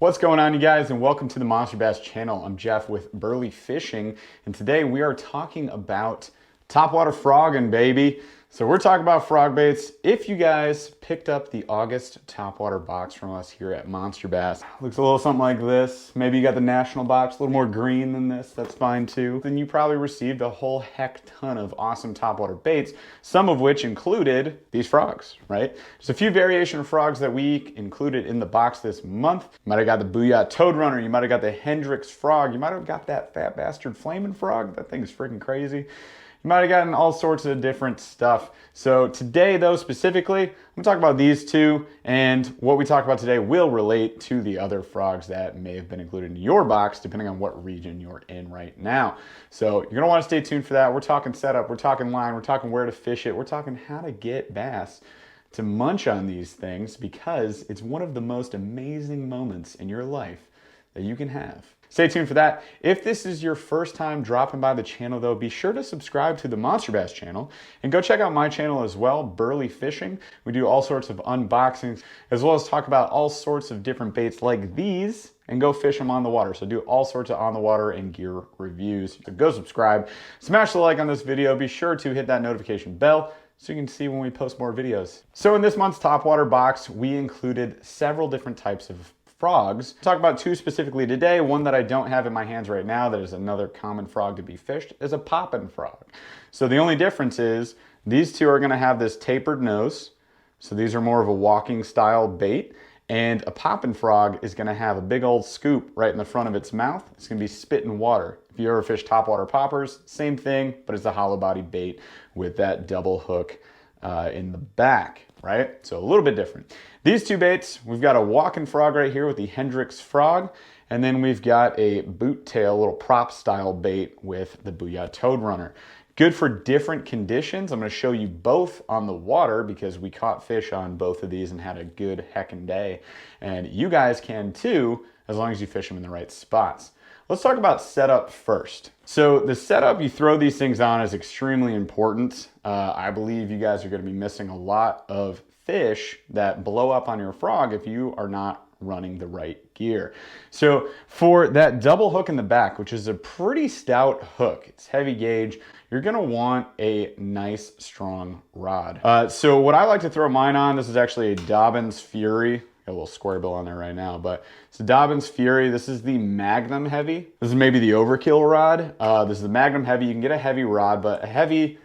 What's going on, you guys, and welcome to the Monster Bass channel. I'm Jeff with Burly Fishing, and today we are talking about topwater frogging, baby. So we're talking about frog baits. If you guys picked up the August Topwater box from us here at Monster Bass, looks a little something like this. Maybe you got the national box, a little more green than this, that's fine too. Then you probably received a whole heck ton of awesome topwater baits, some of which included these frogs, right? There's a few variation of frogs that we included in the box this month. You might have got the Booyah Toad Runner, you might have got the Hendrix frog, you might have got that fat bastard flaming frog. That thing is freaking crazy. You might have gotten all sorts of different stuff. So today, though, specifically, I'm gonna talk about these two, and what we talk about today will relate to the other frogs that may have been included in your box, depending on what region you're in right now. So you're gonna wanna stay tuned for that. We're talking setup, we're talking line, we're talking where to fish it, we're talking how to get bass to munch on these things, because it's one of the most amazing moments in your life that you can have. Stay tuned for that. If this is your first time dropping by the channel, though, be sure to subscribe to the Monster Bass channel and go check out my channel as well, Burly Fishing. We do all sorts of unboxings, as well as talk about all sorts of different baits like these and go fish them on the water. So do all sorts of on the water and gear reviews. So go subscribe, smash the like on this video. Be sure to hit that notification bell so you can see when we post more videos. So in this month's Topwater box, we included several different types of frogs. I'll talk about two specifically today. One that I don't have in my hands right now that is another common frog to be fished is a poppin' frog. So the only difference is these two are gonna have this tapered nose. So these are more of a walking style bait. And a poppin' frog is gonna have a big old scoop right in the front of its mouth. It's gonna be spitting water. If you ever fish topwater poppers, same thing, but it's a hollow body bait with that double hook in the back, right? So a little bit different. These two baits, we've got a walking frog right here with the Hendrix frog, and then we've got a boot tail, little prop style bait with the Booyah Toad Runner. Good for different conditions. I'm gonna show you both on the water because we caught fish on both of these and had a good heckin' day. And you guys can too, as long as you fish them in the right spots. Let's talk about setup first. So the setup you throw these things on is extremely important. I believe you guys are gonna be missing a lot of fish that blow up on your frog if you are not running the right gear. So for that double hook in the back, which is a pretty stout hook, it's heavy gauge, you're gonna want a nice strong rod. So what I like to throw mine on, this is actually a Dobyns Fury. Got a little square bill on there right now, but it's a Dobyns Fury. This is the Magnum Heavy. This is maybe the overkill rod. This is the Magnum Heavy. You can get a heavy rod, but a heavy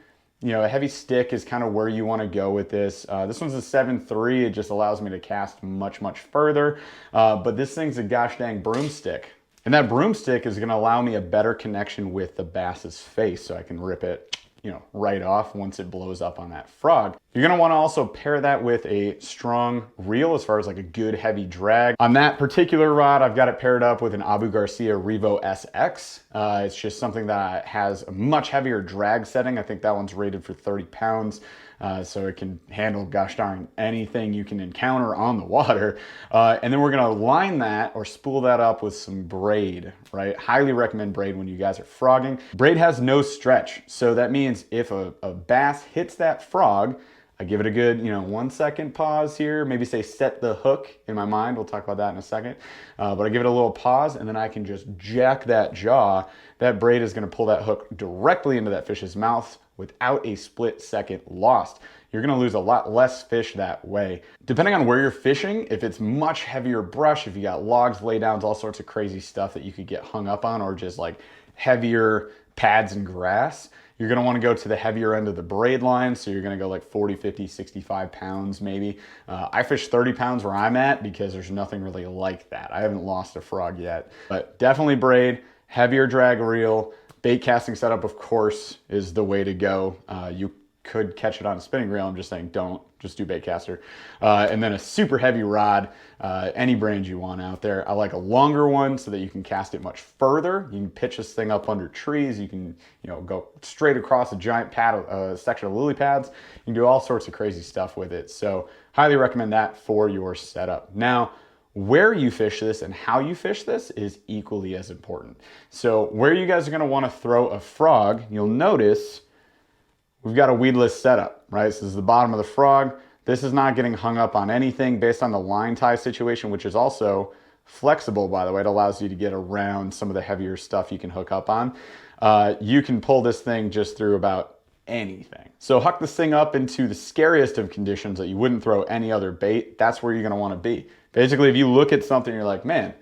stick is kind of where you want to go with this. This one's a 7.3. It just allows me to cast much, much further. But this thing's a gosh dang broomstick. And that broomstick is going to allow me a better connection with the bass's face so I can rip it, right off once it blows up on that frog. You're gonna wanna also pair that with a strong reel as far as like a good heavy drag. On that particular rod, I've got it paired up with an Abu Garcia Revo SX. It's just something that has a much heavier drag setting. I think that one's rated for 30 pounds. So it can handle, gosh darn, anything you can encounter on the water. And then we're gonna line that or spool that up with some braid, right? Highly recommend braid when you guys are frogging. Braid has no stretch. So that means if a bass hits that frog, I give it a good, 1 second pause here, maybe say set the hook in my mind. We'll talk about that in a second. But I give it a little pause and then I can just jack that jaw. That braid is gonna pull that hook directly into that fish's mouth without a split second lost. You're gonna lose a lot less fish that way. Depending on where you're fishing, if it's much heavier brush, if you got logs, laydowns, all sorts of crazy stuff that you could get hung up on, or just like heavier pads and grass, you're gonna wanna go to the heavier end of the braid line. So you're gonna go like 40, 50, 65 pounds maybe. I fish 30 pounds where I'm at because there's nothing really like that. I haven't lost a frog yet, but definitely braid, heavier drag reel. Bait casting setup, of course, is the way to go. You could catch it on a spinning reel. I'm just saying don't, just do bait caster. And then a super heavy rod, any brand you want out there. I like a longer one so that you can cast it much further. You can pitch this thing up under trees. You can, go straight across a giant pad, section of lily pads. You can do all sorts of crazy stuff with it. So highly recommend that for your setup. Now, where you fish this and how you fish this is equally as important. So where you guys are gonna wanna throw a frog, you'll notice we've got a weedless setup, right? So this is the bottom of the frog. This is not getting hung up on anything based on the line tie situation, which is also flexible, by the way. It allows you to get around some of the heavier stuff you can hook up on. You can pull this thing just through about anything. So hook this thing up into the scariest of conditions that you wouldn't throw any other bait. That's where you're gonna wanna be. Basically, if you look at something, you're like, man,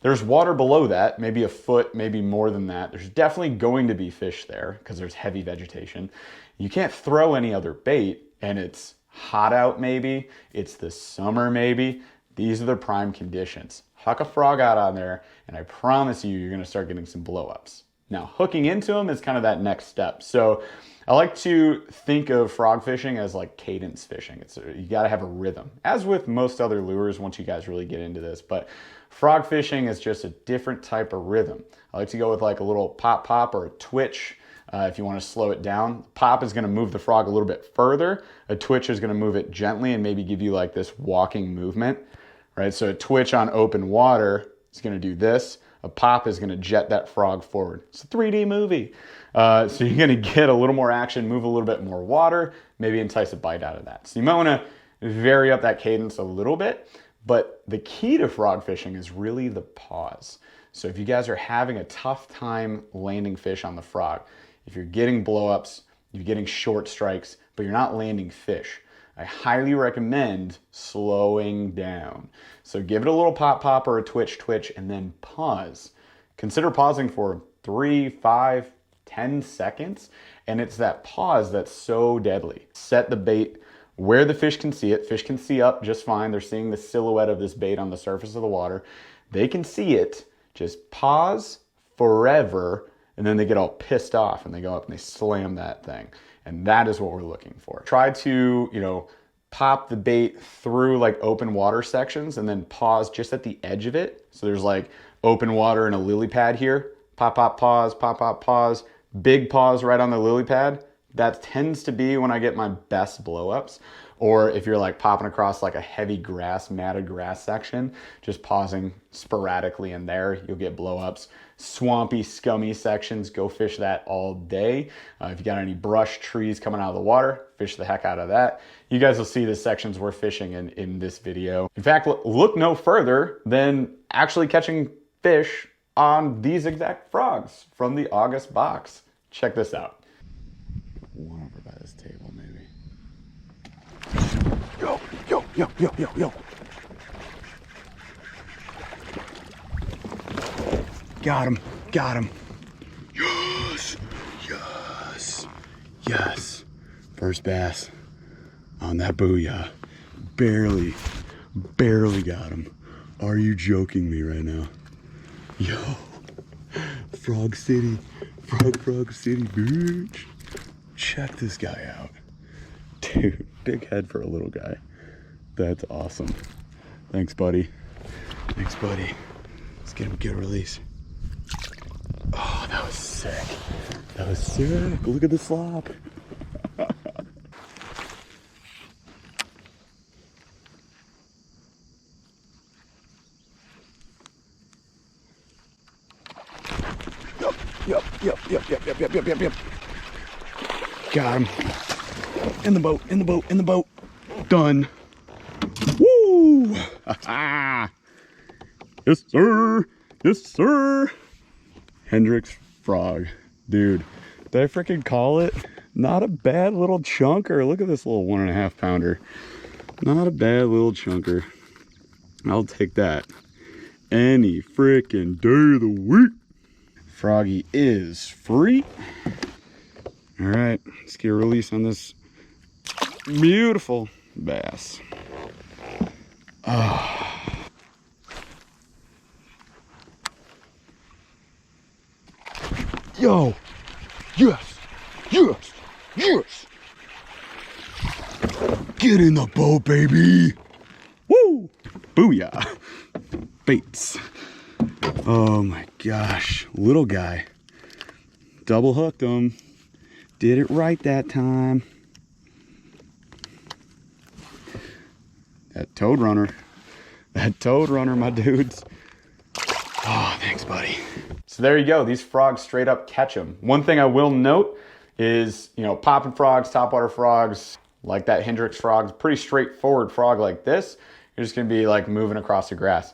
there's water below that, maybe a foot, maybe more than that. There's definitely going to be fish there because there's heavy vegetation. You can't throw any other bait, and it's hot out maybe, it's the summer maybe. These are the prime conditions. Huck a frog out on there, and I promise you're gonna start getting some blow-ups. Now, hooking into them is kind of that next step. So I like to think of frog fishing as like cadence fishing. You gotta have a rhythm, as with most other lures once you guys really get into this, but frog fishing is just a different type of rhythm. I like to go with like a little pop pop or a twitch. If you want to slow it down, pop is going to move the frog a little bit further. A twitch is going to move it gently and maybe give you like this walking movement, right? So a twitch on open water is going to do this. A pop is going to jet that frog forward. It's a 3D movie. So you're going to get a little more action, move a little bit more water, maybe entice a bite out of that. So you might want to vary up that cadence a little bit. But the key to frog fishing is really the pause. So if you guys are having a tough time landing fish on the frog, if you're getting blow-ups, you're getting short strikes, but you're not landing fish, I highly recommend slowing down. So give it a little pop pop or a twitch twitch and then pause. Consider pausing for 3, 5, 10 seconds. And it's that pause that's so deadly. Set the bait where the fish can see it. Fish can see up just fine. They're seeing the silhouette of this bait on the surface of the water. They can see it. Just pause forever, and then they get all pissed off and they go up and they slam that thing. And that is what we're looking for. Try to, pop the bait through like open water sections and then pause just at the edge of it. So there's like open water and a lily pad here. Pop, pop, pause, pop, pop, pause. Big pause right on the lily pad. That tends to be when I get my best blow-ups. Or if you're like popping across like a heavy grass, matted grass section, just pausing sporadically in there, you'll get blow-ups. Swampy, scummy sections, go fish that all day. If you got any brush, trees coming out of the water, fish the heck out of that. You guys will see the sections we're fishing in this video. In fact, look no further than actually catching fish on these exact frogs from the August box. Check this out. One over by this table, maybe. Yo, yo, yo, yo, yo, yo. Got him, got him. Yes, yes, yes. First bass on that booyah. Barely got him. Are you joking me right now? Yo, Frog City, Frog City, bitch. Check this guy out. Dude, big head for a little guy. That's awesome. Thanks, buddy. Thanks, buddy. Let's get him a good release. Oh, that was sick. That was sick. Look at the slop. Yep. Got him. In the boat. Done. Woo! Yes, sir. Yes, sir. Hendrix frog. Dude, did I freaking call it? Not a bad little chunker. Look at this little 1.5 pounder. Not a bad little chunker. I'll take that any freaking day of the week. Froggy is free. All right, let's get a release on this beautiful bass. Oh. Yo, yes. Get in the boat, baby. Woo, booyah. Baits. Oh my gosh, little guy. Double hooked him. Did it right that time. That toad runner, my dudes. Oh, thanks, buddy. So there you go. These frogs straight up catch them. One thing I will note is, popping frogs, topwater frogs, like that Hendrix frog, pretty straightforward frog like this, You're just gonna be like moving across the grass.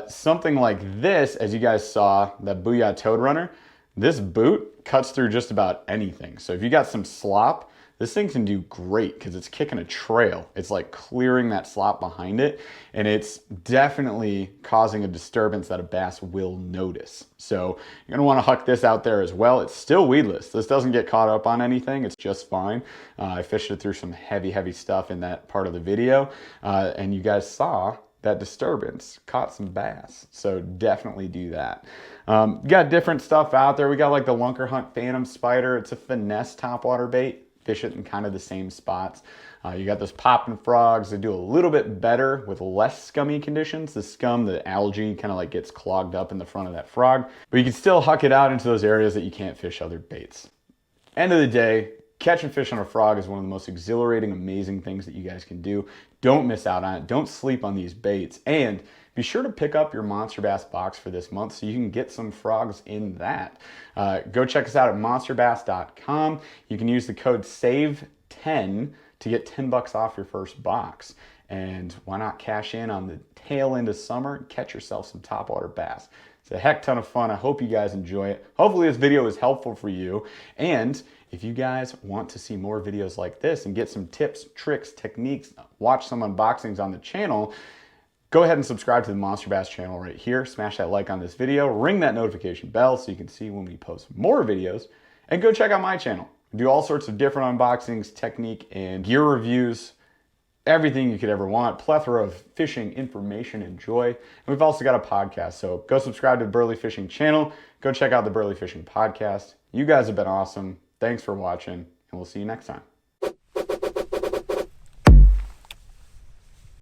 Something like this, as you guys saw, that Booyah Toad Runner, this boot cuts through just about anything. So if you got some slop, this thing can do great because it's kicking a trail. It's like clearing that slop behind it, and it's definitely causing a disturbance that a bass will notice. So you're gonna wanna huck this out there as well. It's still weedless. This doesn't get caught up on anything. It's just fine. I fished it through some heavy stuff in that part of the video, and you guys saw that disturbance caught some bass. So definitely do that. You got different stuff out there. We got like the Lunker Hunt Phantom Spider. It's a finesse topwater bait. Fish it in kind of the same spots. You got those popping frogs that do a little bit better with less scummy conditions. The scum, the algae kind of like gets clogged up in the front of that frog, but you can still huck it out into those areas that you can't fish other baits. End of the day, catching fish on a frog is one of the most exhilarating, amazing things that you guys can do. Don't miss out on it. Don't sleep on these baits. And be sure to pick up your Monster Bass box for this month so you can get some frogs in that. Go check us out at monsterbass.com. You can use the code SAVE10 to get 10 bucks off your first box. And why not cash in on the tail end of summer and catch yourself some topwater bass. It's a heck ton of fun. I hope you guys enjoy it. Hopefully this video is helpful for you. And if you guys want to see more videos like this and get some tips, tricks, techniques, watch some unboxings on the channel, go ahead and subscribe to the Monster Bass channel right here. Smash that like on this video, ring that notification bell so you can see when we post more videos, and go check out my channel. I do all sorts of different unboxings, technique, and gear reviews, everything you could ever want, plethora of fishing information and joy. And we've also got a podcast, so go subscribe to the Burly Fishing channel, go check out the Burly Fishing podcast. You guys have been awesome. Thanks for watching, and we'll see you next time.